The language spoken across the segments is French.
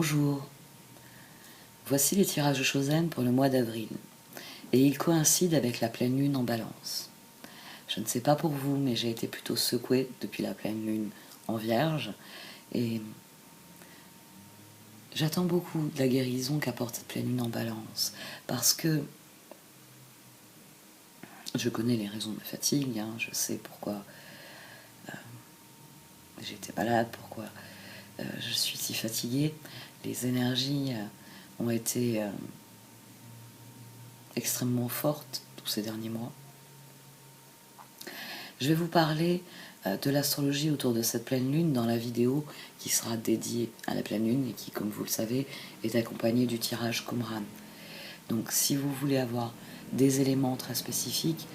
Bonjour, voici les tirages de Chosen pour le mois d'avril, et ils coïncident avec la pleine lune en Balance. Je ne sais pas pour vous, mais j'ai été plutôt secouée depuis la pleine lune en Vierge, et j'attends beaucoup de la guérison qu'apporte cette pleine lune en Balance, parce que je connais les raisons de ma fatigue, je sais pourquoi j'ai été malade, pourquoi je suis si fatiguée. Les énergies ont été extrêmement fortes tous ces derniers mois. Je vais vous parler de l'astrologie autour de cette pleine lune dans la vidéo qui sera dédiée à la pleine lune et qui, comme vous le savez, est accompagnée du tirage Qumran. Donc si vous voulez avoir des éléments très spécifiques,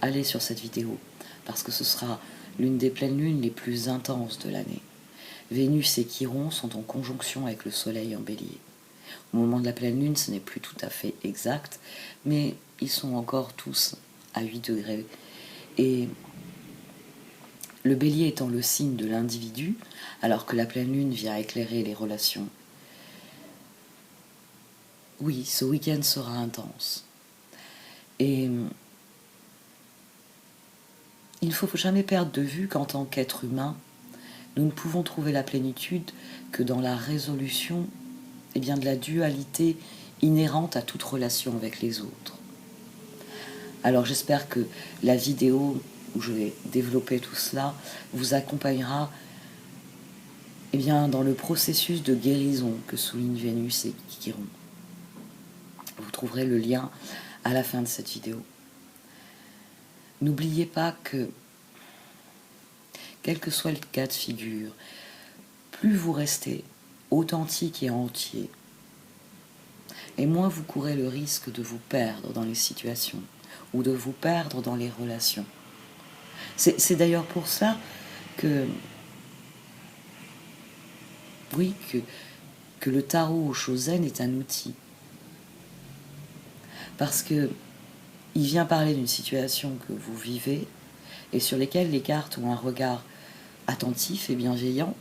allez sur cette vidéo, parce que ce sera l'une des pleines lunes les plus intenses de l'année. Vénus et Chiron sont en conjonction avec le Soleil en Bélier. Au moment de la pleine lune, ce n'est plus tout à fait exact, mais ils sont encore tous à 8 degrés. Et le Bélier étant le signe de l'individu, alors que la pleine lune vient éclairer les relations. Oui, ce week-end sera intense. Et il ne faut jamais perdre de vue qu'en tant qu'être humain, nous ne pouvons trouver la plénitude que dans la résolution de la dualité inhérente à toute relation avec les autres. Alors j'espère que la vidéo où je vais développer tout cela vous accompagnera dans le processus de guérison que souligne Vénus et Chiron. Vous trouverez le lien à la fin de cette vidéo. N'oubliez pas que, quel que soit le cas de figure, plus vous restez authentique et entier, et moins vous courez le risque de vous perdre dans les situations ou de vous perdre dans les relations. C'est d'ailleurs pour ça que, oui, que le tarot au Chosen est un outil. Parce que il vient parler d'une situation que vous vivez et sur lesquelles les cartes ont un regard attentif et bienveillant,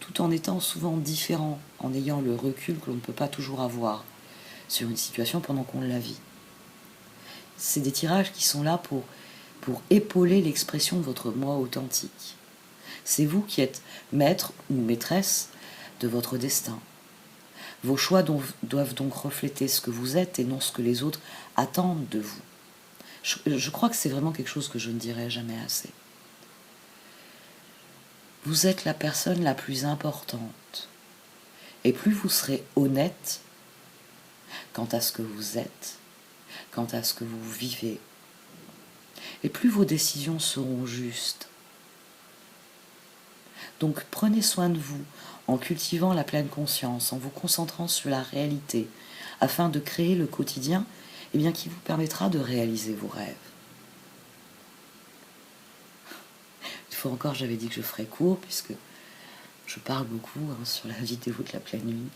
tout en étant souvent différent, en ayant le recul que l'on ne peut pas toujours avoir sur une situation pendant qu'on la vit. C'est des tirages qui sont là pour épauler l'expression de votre moi authentique. C'est vous qui êtes maître ou maîtresse de votre destin. Vos choix doivent donc refléter ce que vous êtes et non ce que les autres attendent de vous. Je crois que c'est vraiment quelque chose que je ne dirai jamais assez. Vous êtes la personne la plus importante. Et plus vous serez honnête quant à ce que vous êtes, quant à ce que vous vivez, et plus vos décisions seront justes. Donc prenez soin de vous en cultivant la pleine conscience, en vous concentrant sur la réalité, afin de créer le quotidien qui vous permettra de réaliser vos rêves. Une fois encore, j'avais dit que je ferais court, puisque je parle beaucoup sur la vidéo de la pleine lune.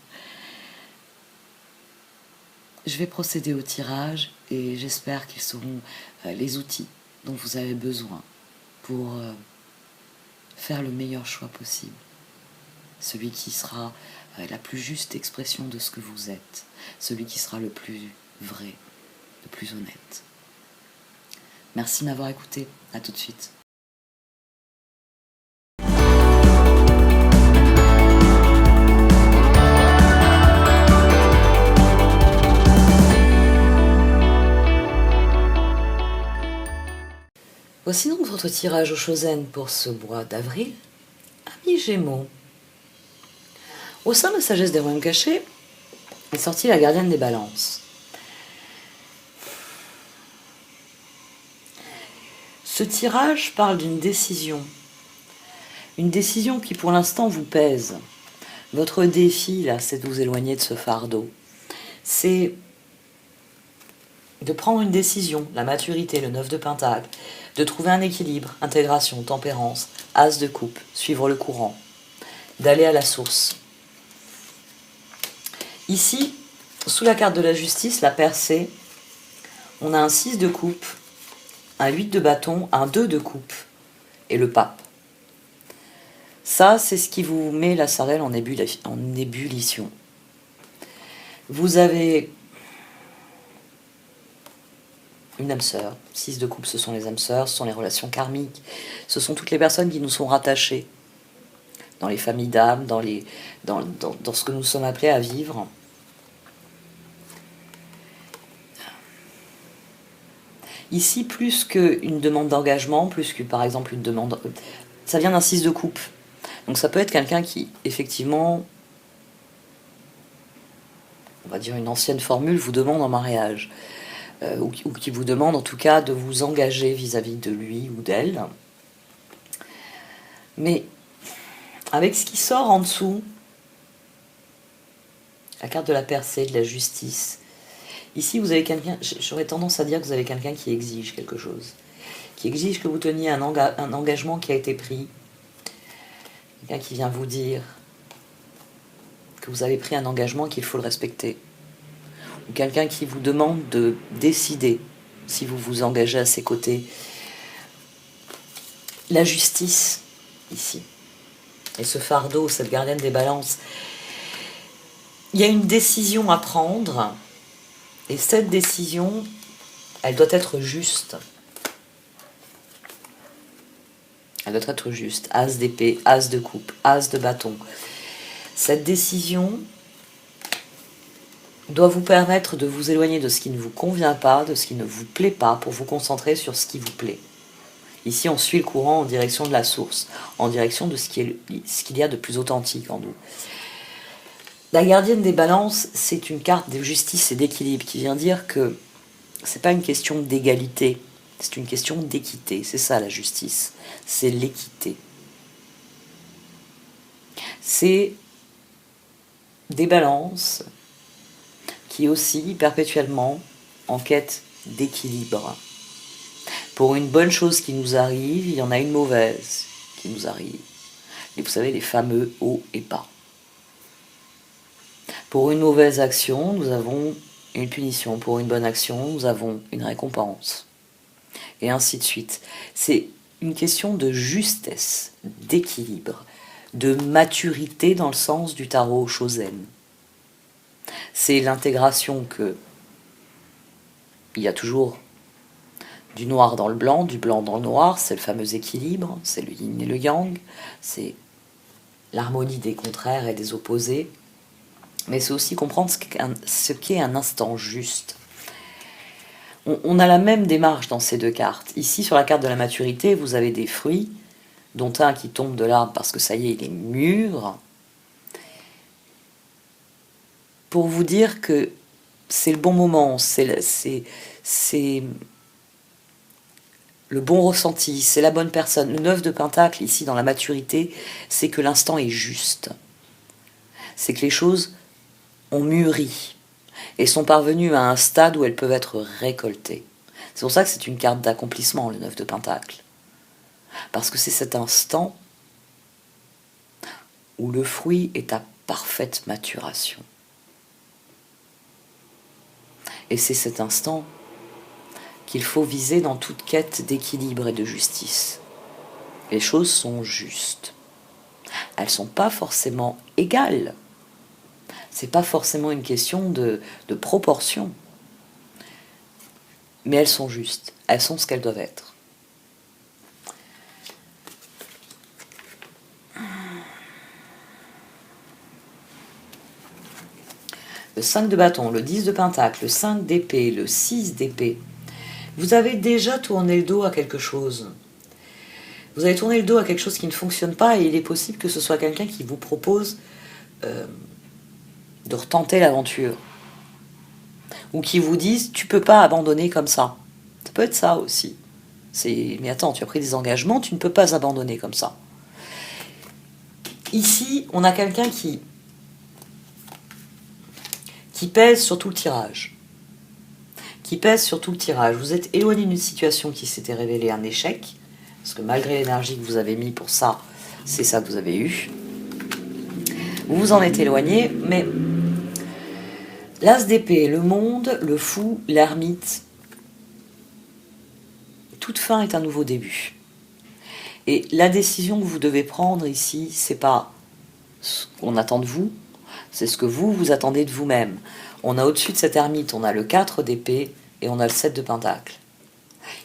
Je vais procéder au tirage et j'espère qu'ils seront les outils dont vous avez besoin pour faire le meilleur choix possible. Celui qui sera la plus juste expression de ce que vous êtes. Celui qui sera le plus vrai, le plus honnête. Merci de m'avoir écouté. À tout de suite. Voici donc votre tirage au Chosen pour ce mois d'avril. Amis Gémeaux. Au sein de Sagesse des Royaumes Cachés est sortie la gardienne des balances. Ce tirage parle d'une décision. Une décision qui pour l'instant vous pèse. Votre défi, là, c'est de vous éloigner de ce fardeau. C'est de prendre une décision, la maturité, le 9 de Pentacle, de trouver un équilibre, intégration, tempérance, as de coupe, suivre le courant, d'aller à la source. Ici, sous la carte de la justice, la percée, on a un 6 de coupe, un 8 de bâton, un 2 de coupe et le pape. Ça, c'est ce qui vous met la sarelle en ébullition. Vous avez une âme sœur. 6 de coupe, ce sont les âmes sœurs, ce sont les relations karmiques. Ce sont toutes les personnes qui nous sont rattachées dans les familles d'âmes, dans ce que nous sommes appelés à vivre. Ici, plus qu'une demande d'engagement, plus que par exemple une demande... Ça vient d'un 6 de coupe. Donc ça peut être quelqu'un qui, effectivement, on va dire une ancienne formule, vous demande en mariage. Ou qui vous demande en tout cas de vous engager vis-à-vis de lui ou d'elle. Mais avec ce qui sort en dessous, la carte de la percée, de la justice, ici vous avez quelqu'un, j'aurais tendance à dire que vous avez quelqu'un qui exige quelque chose, qui exige que vous teniez un engagement qui a été pris, quelqu'un qui vient vous dire que vous avez pris un engagement qu'il faut le respecter. Ou quelqu'un qui vous demande de décider si vous vous engagez à ses côtés. La justice, ici. Et ce fardeau, cette gardienne des balances. Il y a une décision à prendre. Et cette décision, elle doit être juste. Elle doit être juste. As d'épée, as de coupe, as de bâton. Cette décision doit vous permettre de vous éloigner de ce qui ne vous convient pas, de ce qui ne vous plaît pas, pour vous concentrer sur ce qui vous plaît. Ici, on suit le courant en direction de la source, en direction de ce qu'il y a de plus authentique en nous. La gardienne des balances, c'est une carte de justice et d'équilibre qui vient dire que c'est pas une question d'égalité, c'est une question d'équité. C'est ça la justice, c'est l'équité. C'est des balances qui oscillent perpétuellement en quête d'équilibre. Pour une bonne chose qui nous arrive, il y en a une mauvaise qui nous arrive. Et vous savez, les fameux hauts et bas. Pour une mauvaise action, nous avons une punition. Pour une bonne action, nous avons une récompense. Et ainsi de suite. C'est une question de justesse, d'équilibre, de maturité dans le sens du tarot Shozen. C'est l'intégration que il y a toujours du noir dans le blanc, du blanc dans le noir, c'est le fameux équilibre, c'est le yin et le yang, c'est l'harmonie des contraires et des opposés, mais c'est aussi comprendre ce qu'est un instant juste. On a la même démarche dans ces deux cartes. Ici, sur la carte de la maturité, vous avez des fruits, dont un qui tombe de l'arbre parce que ça y est, il est mûr, pour vous dire que c'est le bon moment, c'est le bon ressenti, c'est la bonne personne. Le 9 de Pentacle, ici, dans la maturité, c'est que l'instant est juste. C'est que les choses ont mûri et sont parvenues à un stade où elles peuvent être récoltées. C'est pour ça que c'est une carte d'accomplissement, le 9 de Pentacle. Parce que c'est cet instant où le fruit est à parfaite maturation. Et c'est cet instant qu'il faut viser dans toute quête d'équilibre et de justice. Les choses sont justes. Elles ne sont pas forcément égales. C'est pas forcément une question de proportion. Mais elles sont justes. Elles sont ce qu'elles doivent être. Le 5 de bâton, le 10 de pentacle, le 5 d'épée, le 6 d'épée. Vous avez déjà tourné le dos à quelque chose. Vous avez tourné le dos à quelque chose qui ne fonctionne pas et il est possible que ce soit quelqu'un qui vous propose de retenter l'aventure. Ou qui vous dise, tu peux pas abandonner comme ça. Ça peut être ça aussi. Mais attends, tu as pris des engagements, tu ne peux pas abandonner comme ça. Ici, on a quelqu'un qui pèse sur tout le tirage. Qui pèse sur tout le tirage. Vous êtes éloigné d'une situation qui s'était révélée un échec, parce que malgré l'énergie que vous avez mis pour ça, c'est ça que vous avez eu. Vous vous en êtes éloigné, mais l'as d'épée, le monde, le fou, l'ermite, toute fin est un nouveau début. Et la décision que vous devez prendre ici, c'est pas ce qu'on attend de vous, c'est ce que vous attendez de vous-même. On a au-dessus de cette ermite, on a le 4 d'épée et on a le 7 de pentacle.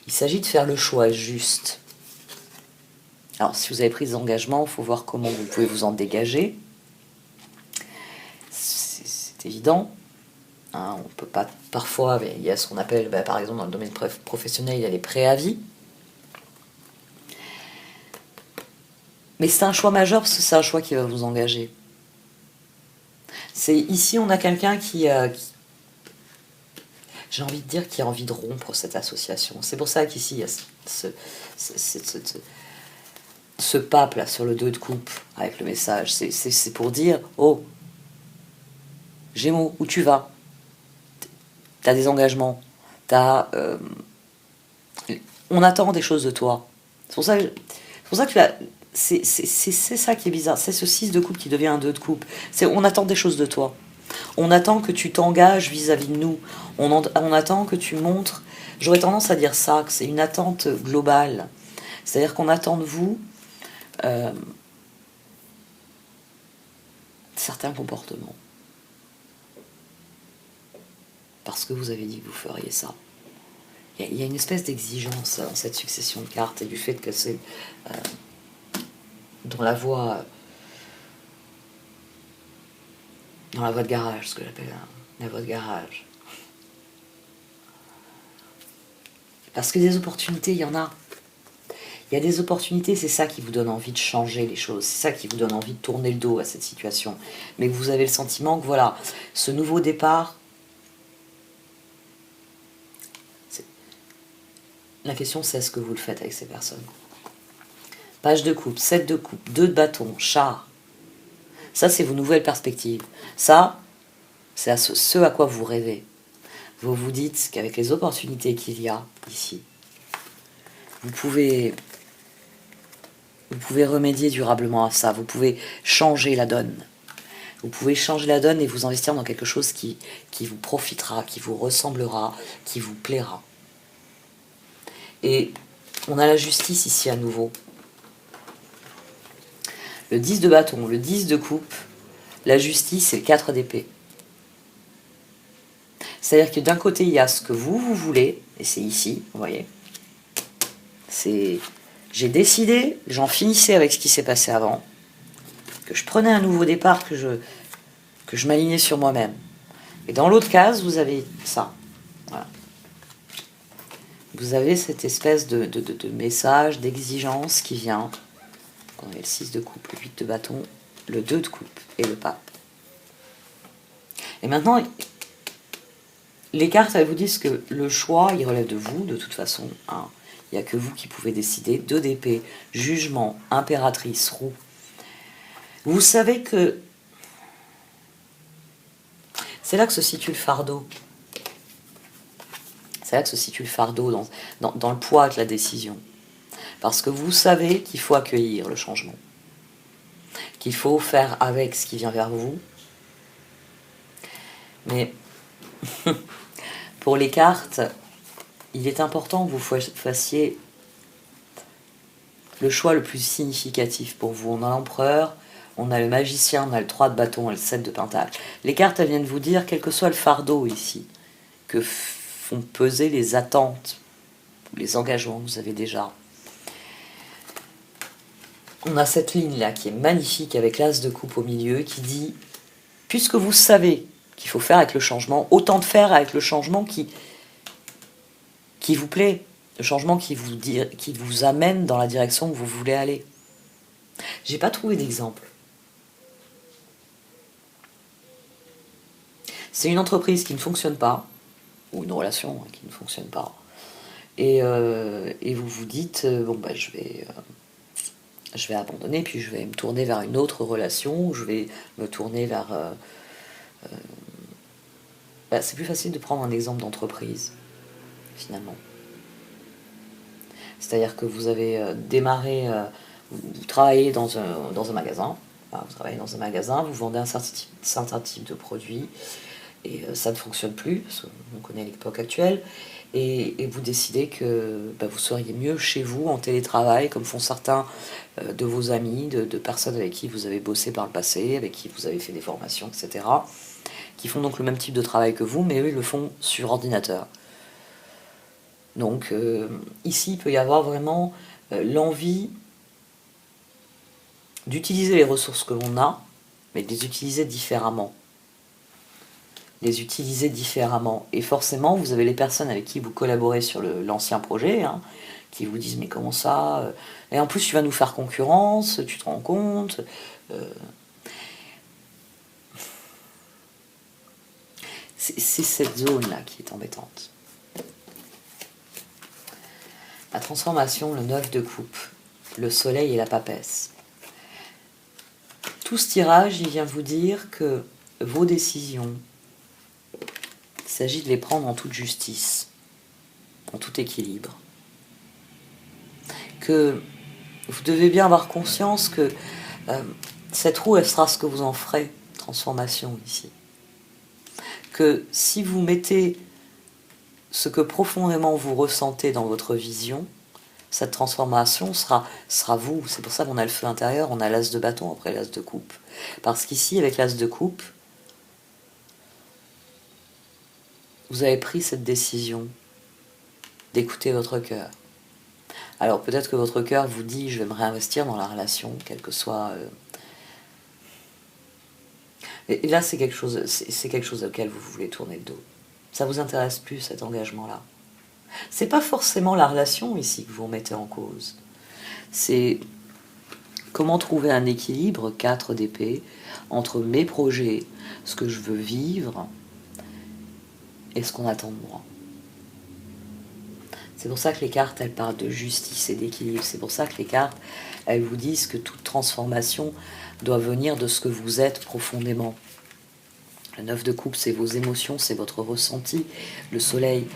Il s'agit de faire le choix juste. Alors, si vous avez pris des engagements, il faut voir comment vous pouvez vous en dégager. C'est évident. Hein, on peut pas. Parfois, il y a ce qu'on appelle, par exemple, dans le domaine professionnel, il y a les préavis. Mais c'est un choix majeur parce que c'est un choix qui va vous engager. Ici, on a quelqu'un qui j'ai envie de dire, qui a envie de rompre cette association. C'est pour ça qu'ici, il y a ce pape là sur le 2 de coupe avec le message. C'est pour dire, oh, Gémeaux, où tu vas? T'as des engagements. On attend des choses de toi. C'est pour ça que c'est ça qui est bizarre. C'est ce 6 de coupe qui devient un 2 de coupe. On attend des choses de toi. On attend que tu t'engages vis-à-vis de nous. On attend que tu montres... J'aurais tendance à dire ça, que c'est une attente globale. C'est-à-dire qu'on attend de vous certains comportements. Parce que vous avez dit que vous feriez ça. Il y a une espèce d'exigence dans cette succession de cartes et du fait que c'est dans la voie de garage, ce que j'appelle la voie de garage. Parce que des opportunités, il y en a. Il y a des opportunités, c'est ça qui vous donne envie de changer les choses, c'est ça qui vous donne envie de tourner le dos à cette situation. Mais que vous avez le sentiment que voilà, ce nouveau départ, la question c'est est-ce que vous le faites avec ces personnes. Page de coupe, 7 de coupe, 2 de bâton, char. Ça, c'est vos nouvelles perspectives. Ça, c'est ce à quoi vous rêvez. Vous vous dites qu'avec les opportunités qu'il y a ici, vous pouvez remédier durablement à ça. Vous pouvez changer la donne. Vous pouvez changer la donne et vous investir dans quelque chose qui vous profitera, qui vous ressemblera, qui vous plaira. Et on a la justice ici à nouveau. Le 10 de bâton, le 10 de coupe, la justice, c'est le 4 d'épée. C'est-à-dire que d'un côté, il y a ce que vous voulez, et c'est ici, vous voyez. J'ai décidé, j'en finissais avec ce qui s'est passé avant, que je prenais un nouveau départ, que je m'alignais sur moi-même. Et dans l'autre case, vous avez ça. Voilà. Vous avez cette espèce de message, d'exigence qui vient. On a le 6 de coupe, le 8 de bâton, le 2 de coupe et le pape. Et maintenant, les cartes, elles vous disent que le choix, il relève de vous, de toute façon. Hein. Il n'y a que vous qui pouvez décider. 2 d'épée, jugement, impératrice, roue. Vous savez que c'est là que se situe le fardeau. C'est là que se situe le fardeau dans le poids de la décision. Parce que vous savez qu'il faut accueillir le changement. Qu'il faut faire avec ce qui vient vers vous. Mais pour les cartes, il est important que vous fassiez le choix le plus significatif pour vous. On a l'empereur, on a le magicien, on a le 3 de bâton et le 7 de pentacle. Les cartes, elles viennent vous dire, quel que soit le fardeau ici, que font peser les attentes, les engagements que vous avez déjà. On a cette ligne-là qui est magnifique avec l'as de coupe au milieu qui dit, puisque vous savez qu'il faut faire avec le changement, autant de faire avec le changement qui vous plaît, le changement qui vous amène dans la direction où vous voulez aller. J'ai pas trouvé d'exemple. C'est une entreprise qui ne fonctionne pas, ou une relation qui ne fonctionne pas, et vous vous dites, je vais abandonner, puis je vais me tourner vers une autre relation, je vais me tourner vers... c'est plus facile de prendre un exemple d'entreprise, finalement. C'est-à-dire que vous avez démarré, vous travaillez dans un magasin, vous vendez un certain type de produit, et ça ne fonctionne plus, parce qu'on connaît l'époque actuelle, et vous décidez que vous seriez mieux chez vous, en télétravail, comme font certains de vos amis, de personnes avec qui vous avez bossé par le passé, avec qui vous avez fait des formations, etc. qui font donc le même type de travail que vous, mais eux, ils le font sur ordinateur. Donc ici, il peut y avoir vraiment l'envie d'utiliser les ressources que l'on a, mais de les utiliser différemment. Les utiliser différemment. Et forcément, vous avez les personnes avec qui vous collaborez sur l'ancien projet, hein, qui vous disent mais comment ça, et en plus tu vas nous faire concurrence, tu te rends compte, c'est cette zone-là qui est embêtante. La transformation, le 9 de coupe, le soleil et la papesse. Tout ce tirage, il vient vous dire que vos décisions, il s'agit de les prendre en toute justice, en tout équilibre. Que vous devez bien avoir conscience que cette roue, elle sera ce que vous en ferez, transformation ici. Que si vous mettez ce que profondément vous ressentez dans votre vision, cette transformation sera vous. C'est pour ça qu'on a le feu intérieur, on a l'as de bâton après l'as de coupe. Parce qu'ici, avec l'as de coupe, vous avez pris cette décision d'écouter votre cœur. Alors peut-être que votre cœur vous dit je vais me réinvestir dans la relation, quel que soit... Et là c'est quelque chose auquel vous voulez tourner le dos. Ça vous intéresse plus cet engagement-là. C'est pas forcément la relation ici que vous remettez en cause. C'est comment trouver un équilibre, 4 d'épée, entre mes projets, ce que je veux vivre, et ce qu'on attend de moi. C'est pour ça que les cartes, elles parlent de justice et d'équilibre. C'est pour ça que les cartes, elles vous disent que toute transformation doit venir de ce que vous êtes profondément. Le 9 de coupe, c'est vos émotions, c'est votre ressenti. Le soleil,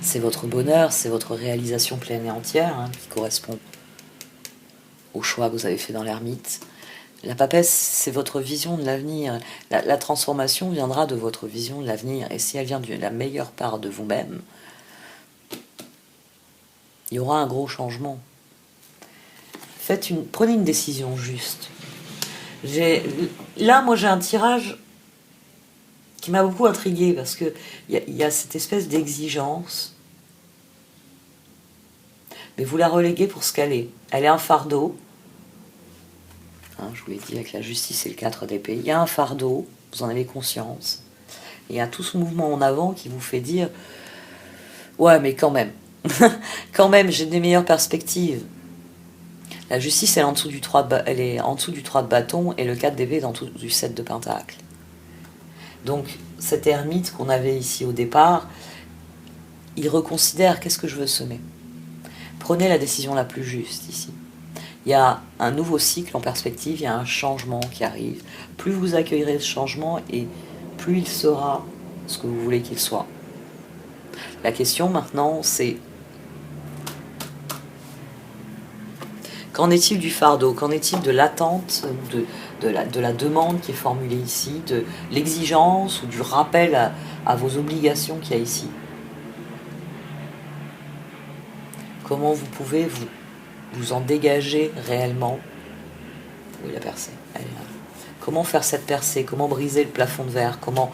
c'est votre bonheur, c'est votre réalisation pleine et entière, hein, qui correspond au choix que vous avez fait dans l'ermite. La papesse, c'est votre vision de l'avenir. La transformation viendra de votre vision de l'avenir. Et si elle vient de la meilleure part de vous-même, il y aura un gros changement. Prenez une décision juste. Là, moi, j'ai un tirage qui m'a beaucoup intriguée parce que il y a cette espèce d'exigence, mais vous la reléguez pour ce qu'elle est. Elle est un fardeau. Hein, je vous l'ai dit, avec la justice et le 4 d'épée. Il y a un fardeau, vous en avez conscience. Et il y a tout ce mouvement en avant qui vous fait dire ouais, mais quand même. Quand même, j'ai des meilleures perspectives. La justice, elle est en dessous du 3 de bâton et le 4 d'épée est en dessous du 7 de pentacle. Donc, cet ermite qu'on avait ici au départ, il reconsidère qu'est-ce que je veux semer. Prenez la décision la plus juste ici. Il y a un nouveau cycle en perspective, il y a un changement qui arrive. Plus vous accueillerez ce changement et plus il sera ce que vous voulez qu'il soit. La question maintenant, c'est qu'en est-il du fardeau? Qu'en est-il de l'attente, de la demande qui est formulée ici, de l'exigence ou du rappel à vos obligations qu'il y a ici? Comment vous pouvez vous en dégager réellement? Oui, la percée, elle est là. Comment faire cette percée? Comment briser le plafond de verre? Comment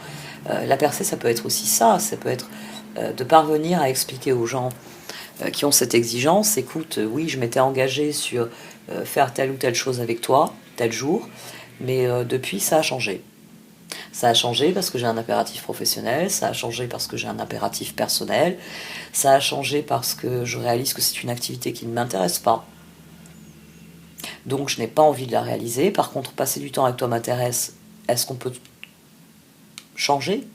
la percée, ça peut être aussi ça peut être de parvenir à expliquer aux gens qui ont cette exigence, écoute, oui, je m'étais engagée sur faire telle ou telle chose avec toi, tel jour, mais depuis, ça a changé. Ça a changé parce que j'ai un impératif professionnel, ça a changé parce que j'ai un impératif personnel, ça a changé parce que je réalise que c'est une activité qui ne m'intéresse pas. Donc je n'ai pas envie de la réaliser. Par contre, passer du temps avec toi m'intéresse. Est-ce qu'on peut changer?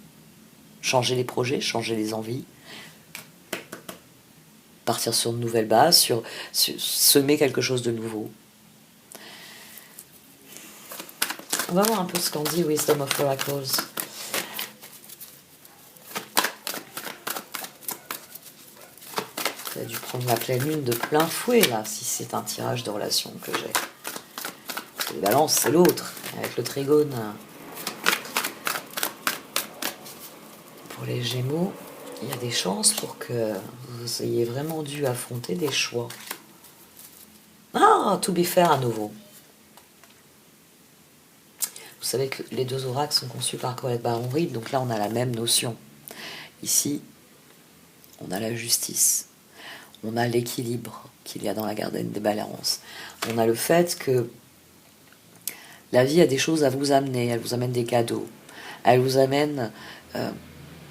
Changer les projets, changer les envies, partir sur de nouvelles bases, sur semer quelque chose de nouveau. On va voir un peu ce qu'en dit Wisdom of Oracles. Vous avez dû prendre la pleine lune de plein fouet, là, si c'est un tirage de relation que j'ai. Les balances, c'est l'autre, avec le trigone. Pour les Gémeaux, il y a des chances pour que vous ayez vraiment dû affronter des choix. Ah, to be fair à nouveau. Vous savez que les deux oracles sont conçus par Colette Baron-Reid, donc là on a la même notion. Ici, on a la justice, on a l'équilibre qu'il y a dans la garden des balances, on a le fait que la vie a des choses à vous amener, elle vous amène des cadeaux, elle vous amène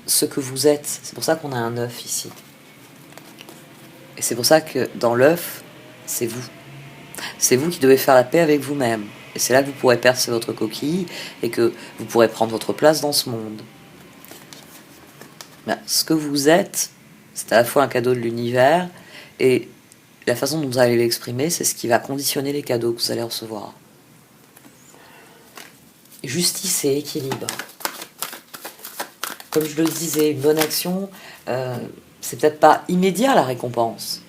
ce que vous êtes. C'est pour ça qu'on a un œuf ici. Et c'est pour ça que dans l'œuf, c'est vous. C'est vous qui devez faire la paix avec vous-même. Et c'est là que vous pourrez percer votre coquille et que vous pourrez prendre votre place dans ce monde. Ben, ce que vous êtes, c'est à la fois un cadeau de l'univers et la façon dont vous allez l'exprimer, c'est ce qui va conditionner les cadeaux que vous allez recevoir. Justice et équilibre. Comme je le disais, une bonne action, c'est peut-être pas immédiat la récompense.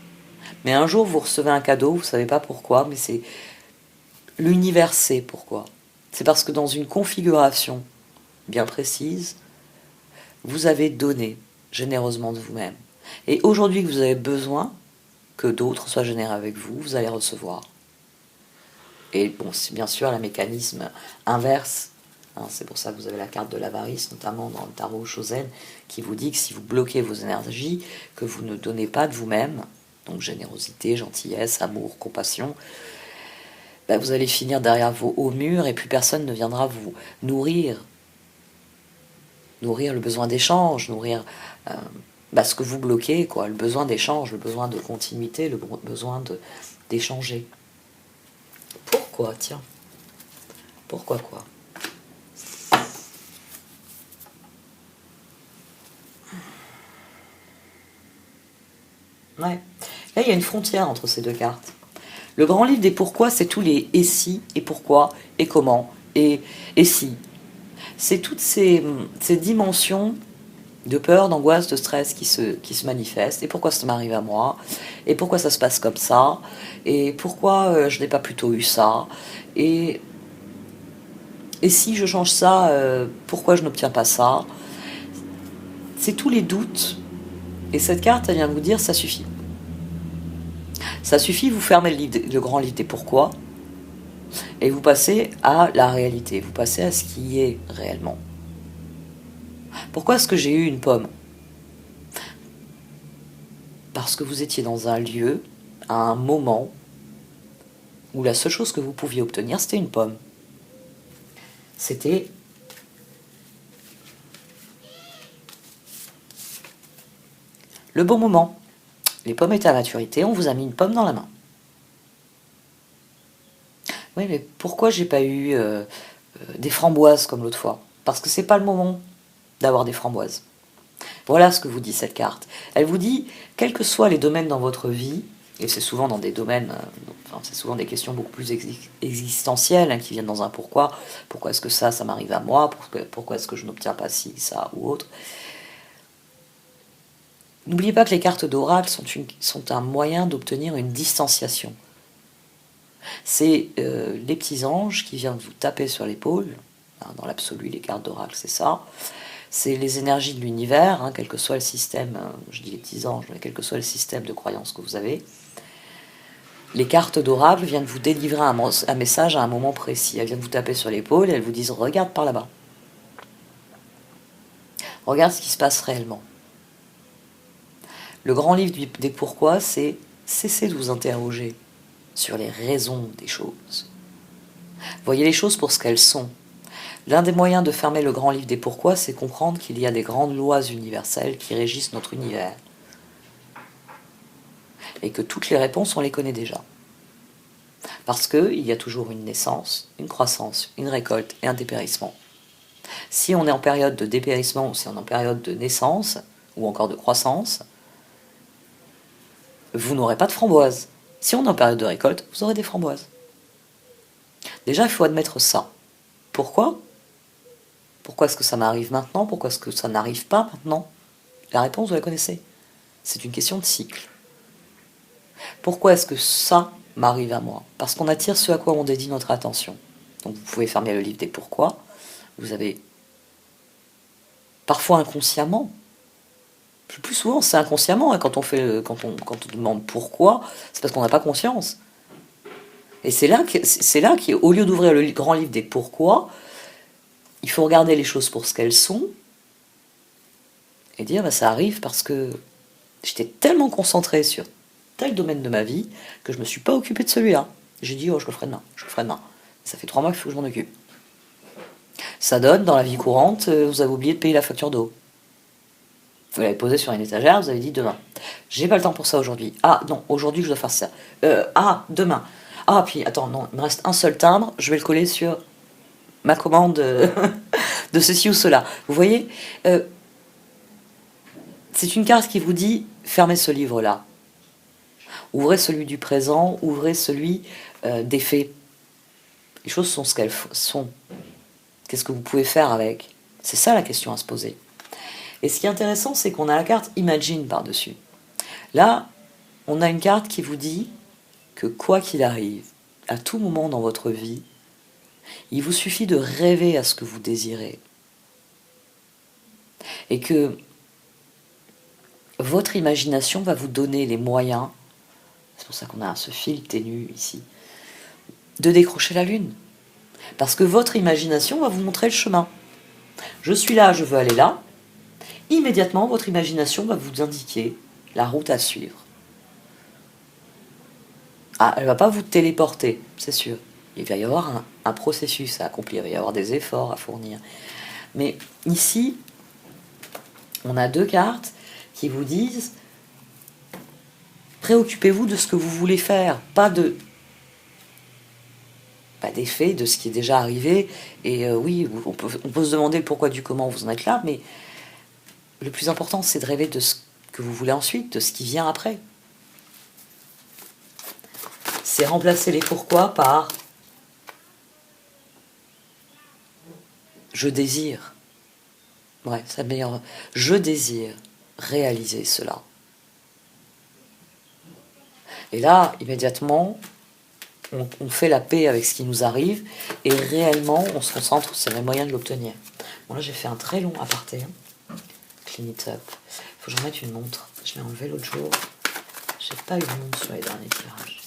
Mais un jour, vous recevez un cadeau, vous ne savez pas pourquoi, mais c'est l'univers sait pourquoi. C'est parce que dans une configuration bien précise, vous avez donné généreusement de vous-même. Et aujourd'hui que vous avez besoin que d'autres soient généreux avec vous, vous allez recevoir. Et bon, c'est bien sûr le mécanisme inverse. Hein, c'est pour ça que vous avez la carte de l'avarice, notamment dans le tarot Shosen, qui vous dit que si vous bloquez vos énergies, que vous ne donnez pas de vous-même, donc générosité, gentillesse, amour, compassion, ben vous allez finir derrière vos hauts murs et plus personne ne viendra vous nourrir. Nourrir le besoin d'échange, nourrir ce que vous bloquez, quoi, le besoin d'échange, le besoin de continuité, le besoin d'échanger. Pourquoi, tiens? Pourquoi quoi? Ouais. Là, il y a une frontière entre ces deux cartes. Le grand livre des pourquoi, c'est tous les et si, et pourquoi, et comment, et si. C'est toutes ces dimensions de peur, d'angoisse, de stress qui se manifestent. Et pourquoi ça m'arrive à moi? Et pourquoi ça se passe comme ça? Et pourquoi je n'ai pas plutôt eu ça? Et si je change ça, pourquoi je n'obtiens pas ça? C'est tous les doutes. Et cette carte, elle vient de vous dire, ça suffit. Ça suffit, vous fermez le grand livre des pourquoi, et vous passez à la réalité, vous passez à ce qui est réellement. Pourquoi est-ce que j'ai eu une pomme? Parce que vous étiez dans un lieu, à un moment, où la seule chose que vous pouviez obtenir, c'était une pomme. C'était le bon moment. Les pommes étaient à maturité, on vous a mis une pomme dans la main. Oui, mais pourquoi j'ai pas eu des framboises comme l'autre fois? Parce que c'est pas le moment d'avoir des framboises. Voilà ce que vous dit cette carte. Elle vous dit, quels que soient les domaines dans votre vie, et c'est souvent dans des domaines, c'est souvent des questions beaucoup plus existentielles hein, qui viennent dans un pourquoi. Pourquoi est-ce que ça m'arrive à moi? Pourquoi est-ce que je n'obtiens pas ci, ça ou autre? N'oubliez pas que les cartes d'oracle sont un moyen d'obtenir une distanciation. C'est les petits anges qui viennent vous taper sur l'épaule. Dans l'absolu, les cartes d'oracle, c'est ça. C'est les énergies de l'univers, hein, quel que soit le système, je dis les petits anges, mais quel que soit le système de croyance que vous avez. Les cartes d'oracle viennent vous délivrer un message à un moment précis. Elles viennent vous taper sur l'épaule et elles vous disent « Regarde par là-bas. Regarde ce qui se passe réellement. » Le grand livre des pourquoi, c'est cesser de vous interroger sur les raisons des choses. Voyez les choses pour ce qu'elles sont. L'un des moyens de fermer le grand livre des pourquoi, c'est comprendre qu'il y a des grandes lois universelles qui régissent notre univers. Et que toutes les réponses, on les connaît déjà. Parce qu'il y a toujours une naissance, une croissance, une récolte et un dépérissement. Si on est en période de dépérissement ou si on est en période de naissance, ou encore de croissance, vous n'aurez pas de framboises. Si on est en période de récolte, vous aurez des framboises. Déjà, il faut admettre ça. Pourquoi? Pourquoi est-ce que ça m'arrive maintenant? Pourquoi est-ce que ça n'arrive pas maintenant? La réponse, vous la connaissez. C'est une question de cycle. Pourquoi est-ce que ça m'arrive à moi? Parce qu'on attire ce à quoi on dédie notre attention. Donc vous pouvez fermer le livre des pourquoi. Vous avez parfois inconsciemment, plus souvent c'est inconsciemment, hein, quand on demande pourquoi, c'est parce qu'on n'a pas conscience. Et c'est là qu'au lieu d'ouvrir le grand livre des pourquoi, il faut regarder les choses pour ce qu'elles sont et dire, bah, ça arrive parce que j'étais tellement concentrée sur tel domaine de ma vie que je ne me suis pas occupée de celui-là. J'ai dit, oh, je le ferai demain, je le ferai demain. Ça fait 3 mois qu'il faut que je m'en occupe. Ça donne, dans la vie courante, vous avez oublié de payer la facture d'eau. Vous l'avez posée sur une étagère, vous avez dit demain. J'ai pas le temps pour ça aujourd'hui. Ah non, aujourd'hui je dois faire ça. Demain. Ah, puis attends, non, il me reste un seul timbre, je vais le coller sur ma commande de ceci ou cela. Vous voyez, c'est une carte qui vous dit fermez ce livre-là. Ouvrez celui du présent, ouvrez celui des faits. Les choses sont ce qu'elles sont. Qu'est-ce que vous pouvez faire avec? C'est ça la question à se poser. Et ce qui est intéressant, c'est qu'on a la carte Imagine par-dessus. Là, on a une carte qui vous dit que quoi qu'il arrive, à tout moment dans votre vie, il vous suffit de rêver à ce que vous désirez. Et que votre imagination va vous donner les moyens, c'est pour ça qu'on a ce fil ténu ici, de décrocher la lune. Parce que votre imagination va vous montrer le chemin. Je suis là, je veux aller là. Immédiatement, votre imagination va vous indiquer la route à suivre. Ah, elle ne va pas vous téléporter, c'est sûr. Il va y avoir un processus à accomplir, il va y avoir des efforts à fournir. Mais ici, on a 2 cartes qui vous disent préoccupez-vous de ce que vous voulez faire, pas des faits, de ce qui est déjà arrivé. Et oui, on peut se demander le pourquoi du comment vous en êtes là, mais le plus important, c'est de rêver de ce que vous voulez ensuite, de ce qui vient après. C'est remplacer les pourquoi par je désire. Ouais, c'est la meilleure. Je désire réaliser cela. Et là, immédiatement, on fait la paix avec ce qui nous arrive et réellement, on se concentre sur les moyens de l'obtenir. Bon, là, j'ai fait un très long aparté. Clean it up. Il faut que je remette une montre. Je l'ai enlevé l'autre jour. J'ai pas eu de montre sur les derniers tirages.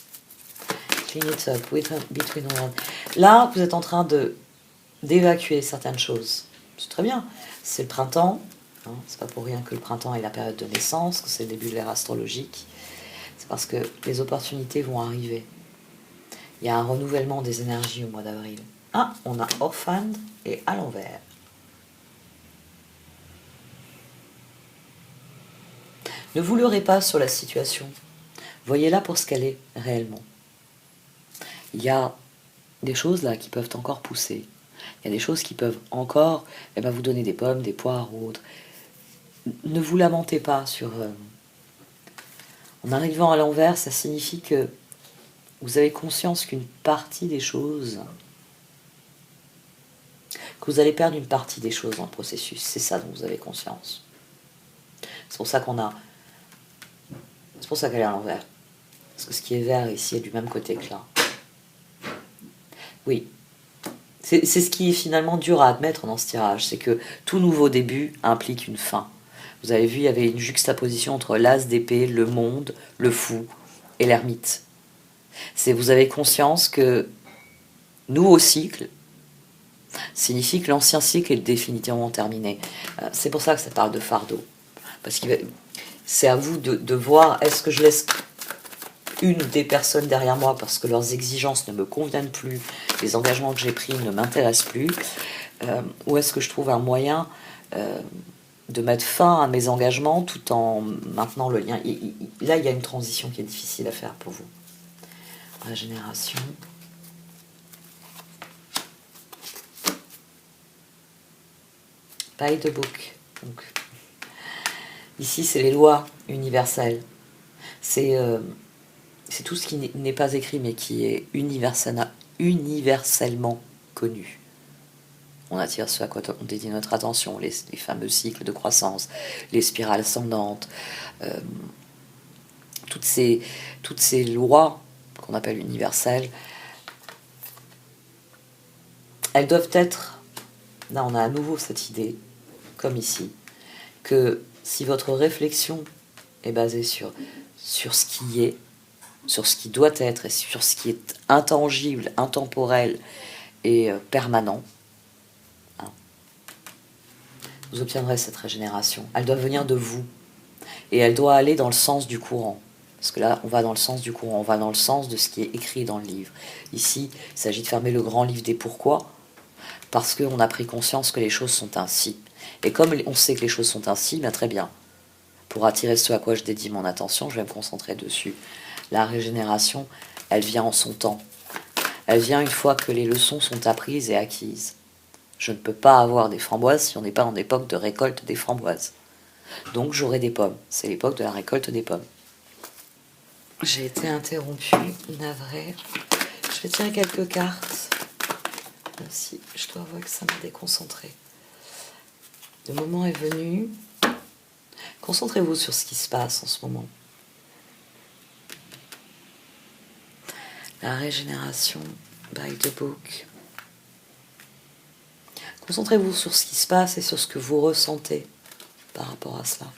Clean it up. Between one. Là, vous êtes en train d'évacuer certaines choses. C'est très bien. C'est le printemps. Hein, c'est pas pour rien que le printemps est la période de naissance, que c'est le début de l'ère astrologique. C'est parce que les opportunités vont arriver. Il y a un renouvellement des énergies au mois d'avril. Ah, on a Orphan et à l'envers. Ne vous leurrez pas sur la situation. Voyez-la pour ce qu'elle est réellement. Il y a des choses là qui peuvent encore pousser. Il y a des choses qui peuvent encore vous donner des pommes, des poires ou autres. Ne vous lamentez pas sur... En arrivant à l'envers, ça signifie que vous avez conscience qu'une partie des choses... que vous allez perdre une partie des choses dans le processus. C'est ça dont vous avez conscience. C'est pour ça qu'on a... C'est pour ça qu'elle est à l'envers. Parce que ce qui est vert ici est du même côté que là. Oui. C'est ce qui est finalement dur à admettre dans ce tirage. C'est que tout nouveau début implique une fin. Vous avez vu, il y avait une juxtaposition entre l'as d'épée, le monde, le fou et l'ermite. Vous avez conscience que nouveau cycle signifie que l'ancien cycle est définitivement terminé. C'est pour ça que ça parle de fardeau. Parce que c'est à vous de voir, est-ce que je laisse une ou des personnes derrière moi parce que leurs exigences ne me conviennent plus, les engagements que j'ai pris ne m'intéressent plus, ou est-ce que je trouve un moyen de mettre fin à mes engagements tout en maintenant le lien. Là, il y a une transition qui est difficile à faire pour vous. La génération. By the book. Donc, ici, c'est les lois universelles. C'est tout ce qui n'est pas écrit, mais qui est universellement connu. On attire ce à quoi on dédie notre attention, les fameux cycles de croissance, les spirales ascendantes, toutes ces lois qu'on appelle universelles, elles doivent être, là on a à nouveau cette idée, comme ici, que si votre réflexion est basée sur ce qui est, sur ce qui doit être et sur ce qui est intangible, intemporel et permanent, vous obtiendrez cette régénération. Elle doit venir de vous. Et elle doit aller dans le sens du courant. Parce que là, on va dans le sens du courant, on va dans le sens de ce qui est écrit dans le livre. Ici, il s'agit de fermer le grand livre des pourquoi, parce qu'on a pris conscience que les choses sont ainsi. Et comme on sait que les choses sont ainsi, bien très bien. Pour attirer ce à quoi je dédie mon attention, je vais me concentrer dessus. La régénération, elle vient en son temps. Elle vient une fois que les leçons sont apprises et acquises. Je ne peux pas avoir des framboises si on n'est pas en époque de récolte des framboises. Donc j'aurai des pommes. C'est l'époque de la récolte des pommes. J'ai été interrompue, navrée. Je vais tirer quelques cartes. Même si je dois avouer que ça m'a déconcentrée. Le moment est venu. Concentrez-vous sur ce qui se passe en ce moment. La régénération by the book. Concentrez-vous sur ce qui se passe et sur ce que vous ressentez par rapport à cela.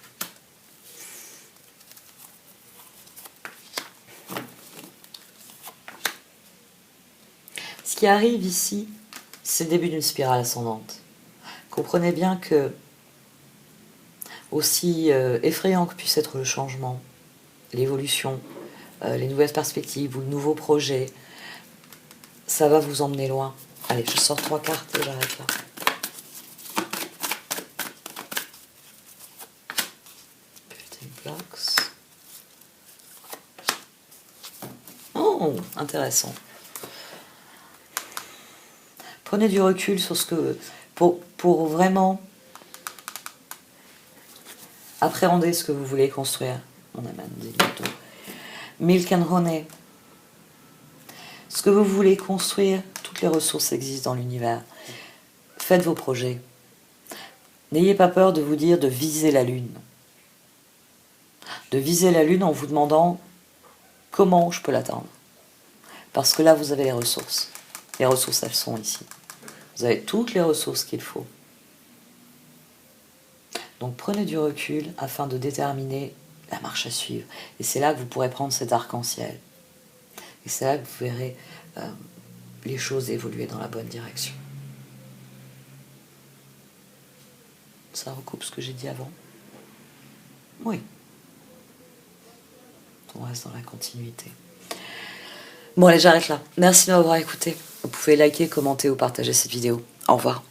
Ce qui arrive ici, c'est le début d'une spirale ascendante. Comprenez bien que, aussi effrayant que puisse être le changement, l'évolution, les nouvelles perspectives ou le nouveau projet, ça va vous emmener loin. Allez, je sors 3 cartes et j'arrête là. Building blocks. Oh, intéressant. Prenez du recul sur ce que... Pour vraiment appréhender ce que vous voulez construire. On amène des lunettes. Milk and honey. Ce que vous voulez construire, toutes les ressources existent dans l'univers. Faites vos projets. N'ayez pas peur de vous dire de viser la lune. De viser la lune en vous demandant comment je peux l'atteindre. Parce que là, vous avez les ressources. Les ressources, elles sont ici. Vous avez toutes les ressources qu'il faut. Donc prenez du recul afin de déterminer la marche à suivre. Et c'est là que vous pourrez prendre cet arc-en-ciel. Et c'est là que vous verrez les choses évoluer dans la bonne direction. Ça recoupe ce que j'ai dit avant? Oui. On reste dans la continuité. Bon allez, j'arrête là. Merci de m'avoir écouté. Vous pouvez liker, commenter ou partager cette vidéo. Au revoir.